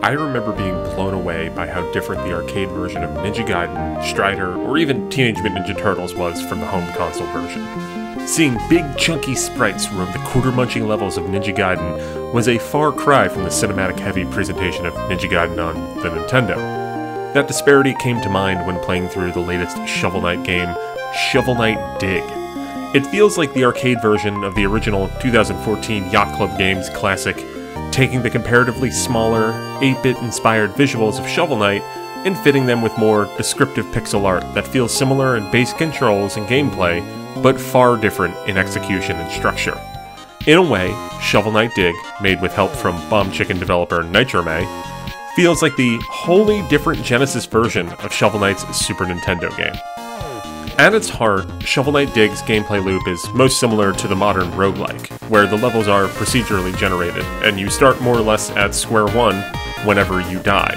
I remember being blown away by how different the arcade version of Ninja Gaiden, Strider, or even Teenage Mutant Ninja Turtles was from the home console version. Seeing big chunky sprites roam the quarter-munching levels of Ninja Gaiden was a far cry from the cinematic-heavy presentation of Ninja Gaiden on the Nintendo. That disparity came to mind when playing through the latest Shovel Knight game, Shovel Knight Dig. It feels like the arcade version of the original 2014 Yacht Club Games classic, taking the comparatively smaller, 8-bit inspired visuals of Shovel Knight and fitting them with more descriptive pixel art that feels similar in basic controls and gameplay, but far different in execution and structure. In a way, Shovel Knight Dig, made with help from Bomb Chicken developer Nitromay, feels like the wholly different Genesis version of Shovel Knight's Super Nintendo game. At its heart, Shovel Knight Dig's gameplay loop is most similar to the modern roguelike, where the levels are procedurally generated, and you start more or less at square one whenever you die.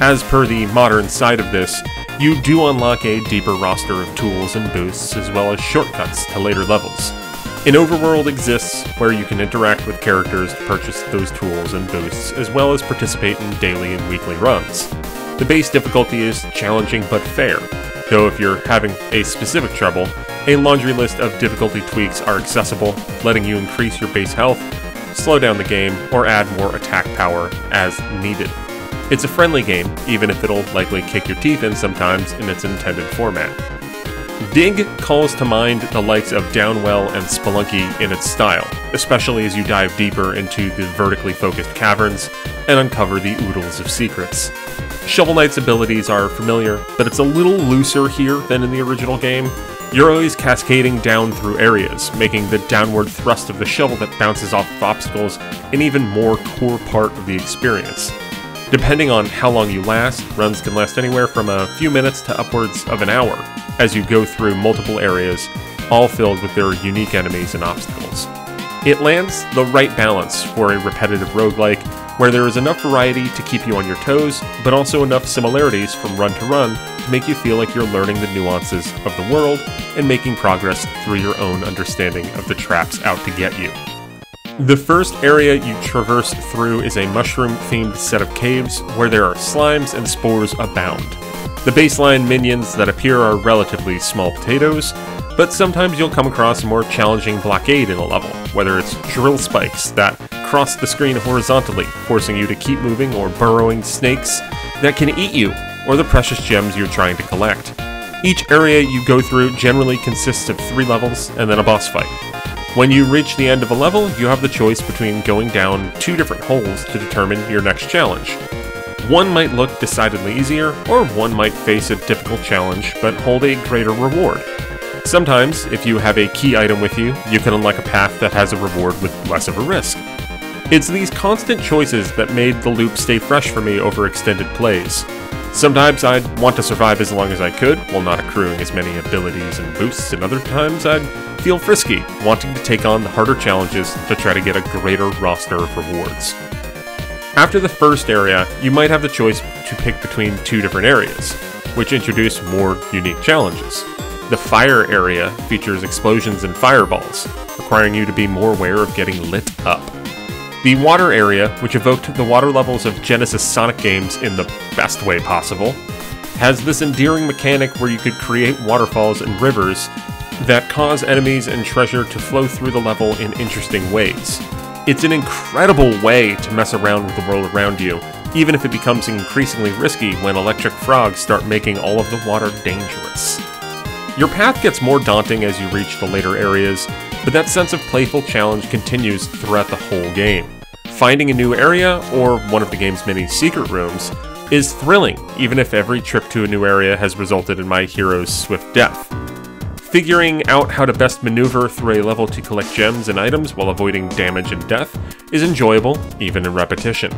As per the modern side of this, you do unlock a deeper roster of tools and boosts, as well as shortcuts to later levels. An overworld exists where you can interact with characters to purchase those tools and boosts, as well as participate in daily and weekly runs. The base difficulty is challenging but fair, though if you're having a specific trouble, a laundry list of difficulty tweaks are accessible, letting you increase your base health, slow down the game, or add more attack power as needed. It's a friendly game, even if it'll likely kick your teeth in sometimes in its intended format. Dig calls to mind the likes of Downwell and Spelunky in its style, especially as you dive deeper into the vertically focused caverns and uncover the oodles of secrets. Shovel Knight's abilities are familiar, but it's a little looser here than in the original game. You're always cascading down through areas, making the downward thrust of the shovel that bounces off of obstacles an even more core part of the experience. Depending on how long you last, runs can last anywhere from a few minutes to upwards of an hour, as you go through multiple areas, all filled with their unique enemies and obstacles. It lands the right balance for a repetitive roguelike, where there is enough variety to keep you on your toes, but also enough similarities from run to run to make you feel like you're learning the nuances of the world and making progress through your own understanding of the traps out to get you. The first area you traverse through is a mushroom-themed set of caves where there are slimes and spores abound. The baseline minions that appear are relatively small potatoes, but sometimes you'll come across a more challenging blockade in a level, whether it's drill spikes that cross the screen horizontally, forcing you to keep moving, or burrowing snakes that can eat you, or the precious gems you're trying to collect. Each area you go through generally consists of 3 levels and then a boss fight. When you reach the end of a level, you have the choice between going down 2 different holes to determine your next challenge. One might look decidedly easier, or one might face a difficult challenge but hold a greater reward. Sometimes, if you have a key item with you, you can unlock a path that has a reward with less of a risk. It's these constant choices that made the loop stay fresh for me over extended plays. Sometimes I'd want to survive as long as I could, while not accruing as many abilities and boosts, and other times I'd feel frisky, wanting to take on the harder challenges to try to get a greater roster of rewards. After the first area, you might have the choice to pick between 2 different areas, which introduce more unique challenges. The fire area features explosions and fireballs, requiring you to be more aware of getting lit up. The water area, which evoked the water levels of Genesis Sonic games in the best way possible, has this endearing mechanic where you could create waterfalls and rivers that cause enemies and treasure to flow through the level in interesting ways. It's an incredible way to mess around with the world around you, even if it becomes increasingly risky when electric frogs start making all of the water dangerous. Your path gets more daunting as you reach the later areas, but that sense of playful challenge continues throughout the whole game. Finding a new area, or one of the game's many secret rooms, is thrilling, even if every trip to a new area has resulted in my hero's swift death. Figuring out how to best maneuver through a level to collect gems and items while avoiding damage and death is enjoyable, even in repetition.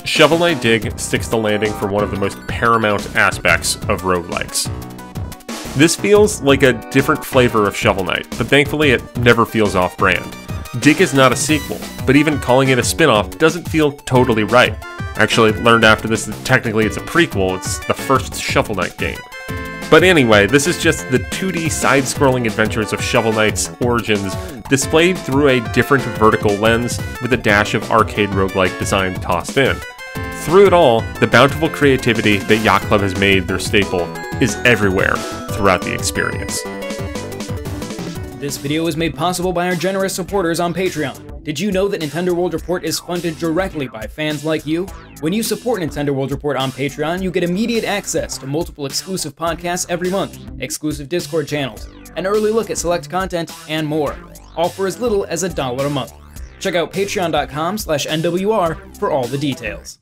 Shovel Knight Dig sticks the landing for one of the most paramount aspects of roguelikes. This feels like a different flavor of Shovel Knight, but thankfully it never feels off-brand. Dig is not a sequel, but even calling it a spin-off doesn't feel totally right. I actually learned after this that technically it's a prequel, it's the first Shovel Knight game. But anyway, this is just the 2D side-scrolling adventures of Shovel Knight's origins displayed through a different vertical lens with a dash of arcade roguelike design tossed in. through it all, the bountiful creativity that Yacht Club has made their staple is everywhere throughout the experience. This video is made possible by our generous supporters on Patreon. Did you know that Nintendo World Report is funded directly by fans like you? When you support Nintendo World Report on Patreon, you get immediate access to multiple exclusive podcasts every month, exclusive Discord channels, an early look at select content, and more, all for as little as $1 a month. Check out patreon.com/NWR for all the details.